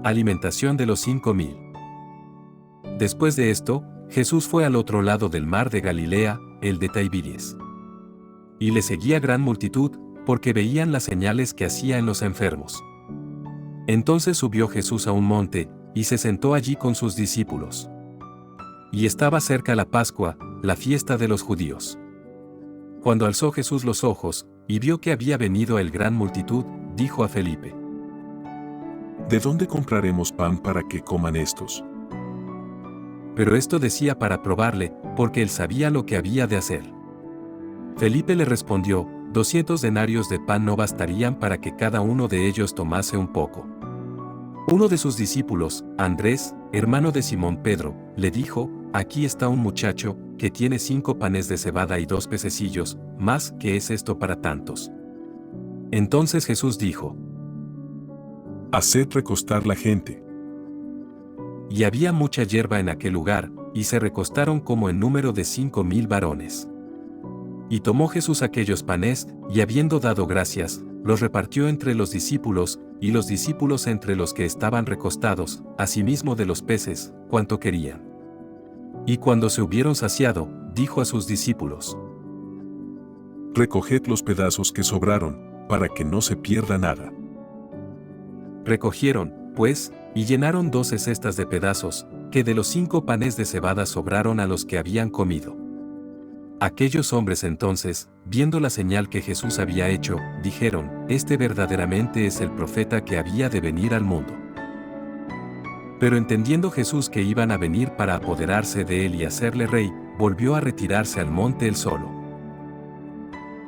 Alimentación de los 5000. Después de esto, Jesús fue al otro lado del mar de Galilea, el de Tiberias. Y le seguía gran multitud, porque veían las señales que hacía en los enfermos. Entonces subió Jesús a un monte, y se sentó allí con sus discípulos. Y estaba cerca la Pascua, la fiesta de los judíos. Cuando alzó Jesús los ojos, y vio que había venido el gran multitud, dijo a Felipe: ¿De dónde compraremos pan para que coman estos? Pero esto decía para probarle, porque él sabía lo que había de hacer. Felipe le respondió: 200 denarios de pan no bastarían para que cada uno de ellos tomase un poco. Uno de sus discípulos, Andrés, hermano de Simón Pedro, le dijo: Aquí está un muchacho, que tiene 5 panes de cebada y 2 pececillos, ¿más qué es esto para tantos? Entonces Jesús dijo: Haced recostar la gente. Y había mucha hierba en aquel lugar, y se recostaron como en número de 5000 varones. Y tomó Jesús aquellos panes, y habiendo dado gracias, los repartió entre los discípulos, y los discípulos entre los que estaban recostados, asimismo de los peces, cuanto querían. Y cuando se hubieron saciado, dijo a sus discípulos: Recoged los pedazos que sobraron, para que no se pierda nada. Recogieron, pues, y llenaron 12 cestas de pedazos, que de los 5 panes de cebada sobraron a los que habían comido. Aquellos hombres entonces, viendo la señal que Jesús había hecho, dijeron: Este verdaderamente es el profeta que había de venir al mundo. Pero entendiendo Jesús que iban a venir para apoderarse de él y hacerle rey, volvió a retirarse al monte él solo.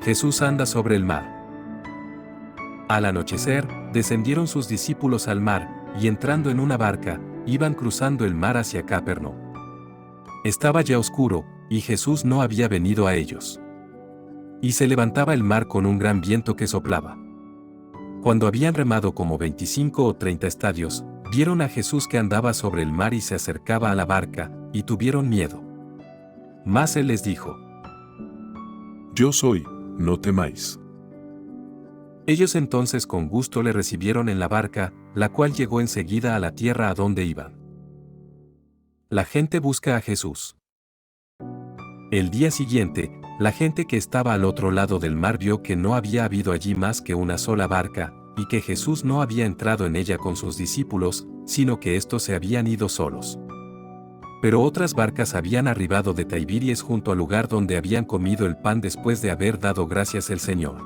Jesús anda sobre el mar. Al anochecer, descendieron sus discípulos al mar, y entrando en una barca, iban cruzando el mar hacia Capernaum. Estaba ya oscuro, y Jesús no había venido a ellos. Y se levantaba el mar con un gran viento que soplaba. Cuando habían remado como 25 o 30 estadios, vieron a Jesús que andaba sobre el mar y se acercaba a la barca, y tuvieron miedo. Mas él les dijo: Yo soy, no temáis. Ellos entonces con gusto le recibieron en la barca, la cual llegó enseguida a la tierra a donde iban. La gente busca a Jesús. El día siguiente, la gente que estaba al otro lado del mar vio que no había habido allí más que una sola barca, y que Jesús no había entrado en ella con sus discípulos, sino que éstos se habían ido solos. Pero otras barcas habían arribado de Tiberias junto al lugar donde habían comido el pan después de haber dado gracias el Señor.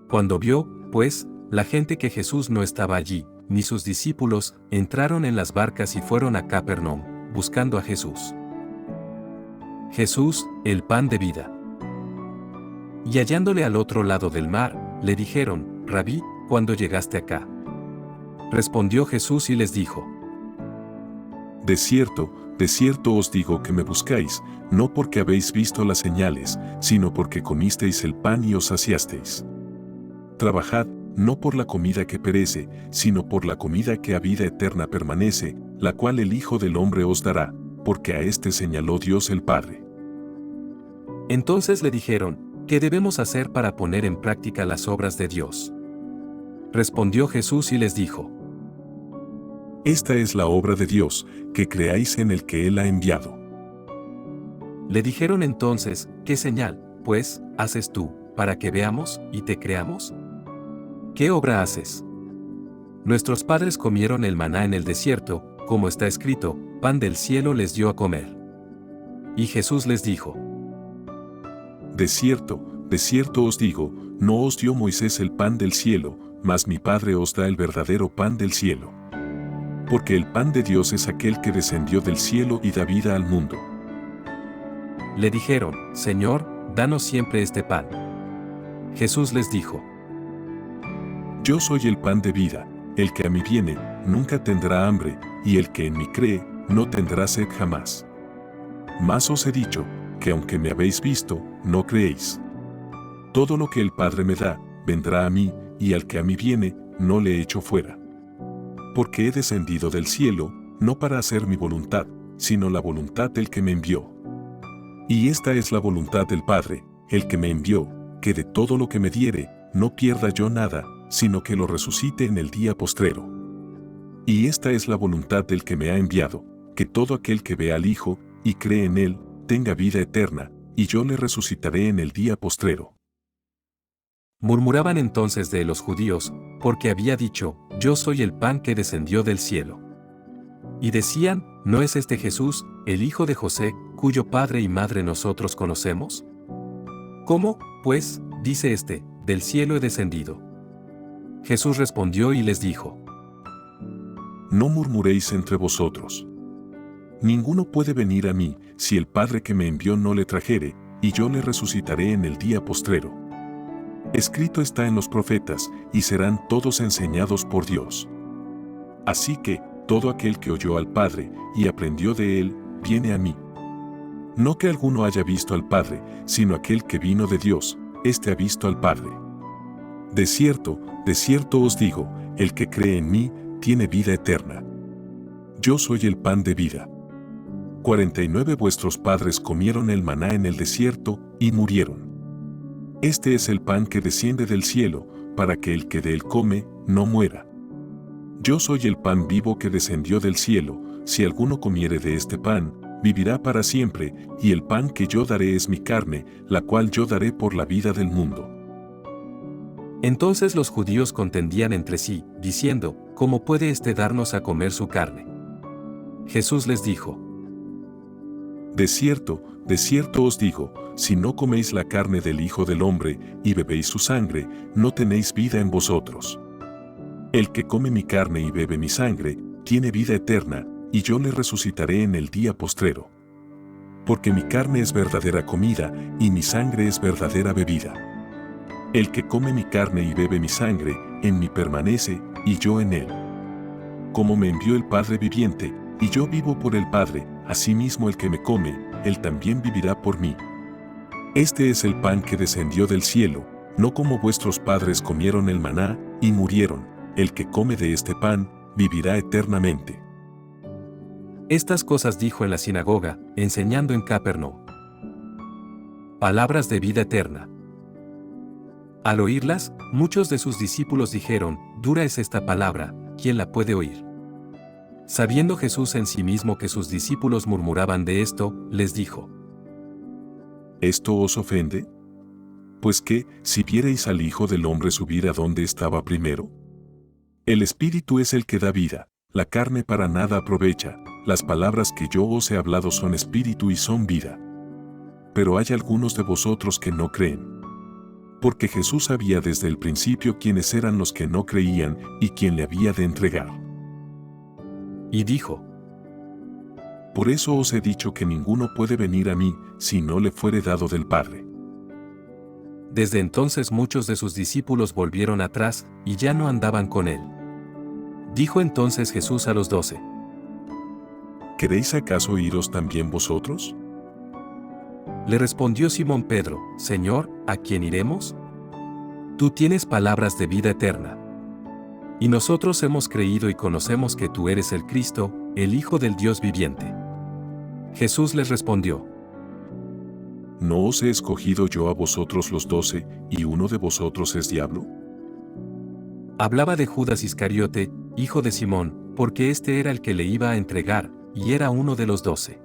Cuando vio, pues, la gente que Jesús no estaba allí, ni sus discípulos, entraron en las barcas y fueron a Capernaum, buscando a Jesús. Jesús, el pan de vida. Y hallándole al otro lado del mar, le dijeron: Rabí, ¿cuándo llegaste acá? Respondió Jesús y les dijo: De cierto os digo que me buscáis, no porque habéis visto las señales, sino porque comisteis el pan y os saciasteis. Trabajad, no por la comida que perece, sino por la comida que a vida eterna permanece, la cual el Hijo del Hombre os dará, porque a éste señaló Dios el Padre. Entonces le dijeron: ¿Qué debemos hacer para poner en práctica las obras de Dios? Respondió Jesús y les dijo: Esta es la obra de Dios, que creáis en el que Él ha enviado. Le dijeron entonces: ¿Qué señal, pues, haces tú, para que veamos y te creamos? ¿Qué obra haces? Nuestros padres comieron el maná en el desierto, como está escrito: pan del cielo les dio a comer. Y Jesús les dijo: De cierto os digo, no os dio Moisés el pan del cielo, mas mi Padre os da el verdadero pan del cielo. Porque el pan de Dios es aquel que descendió del cielo y da vida al mundo. Le dijeron: Señor, danos siempre este pan. Jesús les dijo: Yo soy el pan de vida, el que a mí viene, nunca tendrá hambre, y el que en mí cree, no tendrá sed jamás. Mas os he dicho, que aunque me habéis visto, no creéis. Todo lo que el Padre me da, vendrá a mí, y al que a mí viene, no le echo fuera. Porque he descendido del cielo, no para hacer mi voluntad, sino la voluntad del que me envió. Y esta es la voluntad del Padre, el que me envió, que de todo lo que me diere, no pierda yo nada, sino que lo resucite en el día postrero. Y esta es la voluntad del que me ha enviado, que todo aquel que vea al Hijo, y cree en Él, tenga vida eterna, y yo le resucitaré en el día postrero. Murmuraban entonces de los judíos, porque había dicho, yo soy el pan que descendió del cielo. Y decían, ¿no es este Jesús, el hijo de José, cuyo padre y madre nosotros conocemos? ¿Cómo, pues, dice este, del cielo he descendido? Jesús respondió y les dijo, No murmuréis entre vosotros. Ninguno puede venir a mí, si el Padre que me envió no le trajere, y yo le resucitaré en el día postrero. Escrito está en los profetas, y serán todos enseñados por Dios. Así que, todo aquel que oyó al Padre, y aprendió de él, viene a mí. No que alguno haya visto al Padre, sino aquel que vino de Dios, éste ha visto al Padre. De cierto os digo, el que cree en mí, tiene vida eterna. Yo soy el pan de vida. 49 vuestros padres comieron el maná en el desierto, y murieron. Este es el pan que desciende del cielo, para que el que de él come, no muera. Yo soy el pan vivo que descendió del cielo, si alguno comiere de este pan, vivirá para siempre, y el pan que yo daré es mi carne, la cual yo daré por la vida del mundo. Entonces los judíos contendían entre sí, diciendo, ¿cómo puede éste darnos a comer su carne? Jesús les dijo, De cierto os digo, si no coméis la carne del Hijo del Hombre, y bebéis su sangre, no tenéis vida en vosotros. El que come mi carne y bebe mi sangre, tiene vida eterna, y yo le resucitaré en el día postrero. Porque mi carne es verdadera comida, y mi sangre es verdadera bebida. El que come mi carne y bebe mi sangre, en mí permanece, y yo en él. Como me envió el Padre viviente, y yo vivo por el Padre, asimismo el que me come, él también vivirá por mí. Este es el pan que descendió del cielo, no como vuestros padres comieron el maná, y murieron. El que come de este pan, vivirá eternamente. Estas cosas dijo en la sinagoga, enseñando en Capernaum. Palabras de vida eterna. Al oírlas, muchos de sus discípulos dijeron, dura es esta palabra, ¿quién la puede oír? Sabiendo Jesús en sí mismo que sus discípulos murmuraban de esto, les dijo, ¿Esto os ofende? Pues que, si vierais al Hijo del Hombre subir a donde estaba primero. El Espíritu es el que da vida, la carne para nada aprovecha, las palabras que yo os he hablado son espíritu y son vida. Pero hay algunos de vosotros que no creen. Porque Jesús sabía desde el principio quiénes eran los que no creían y quién le había de entregar. Y dijo, Por eso os he dicho que ninguno puede venir a mí, si no le fuere dado del Padre. Desde entonces muchos de sus discípulos volvieron atrás, y ya no andaban con él. Dijo entonces Jesús a los 12, ¿Queréis acaso iros también vosotros? Le respondió Simón Pedro, Señor, ¿a quién iremos? Tú tienes palabras de vida eterna. Y nosotros hemos creído y conocemos que tú eres el Cristo, el Hijo del Dios viviente. Jesús les respondió, ¿No os he escogido yo a vosotros los 12, y uno de vosotros es diablo? Hablaba de Judas Iscariote, hijo de Simón, porque este era el que le iba a entregar, y era uno de los 12.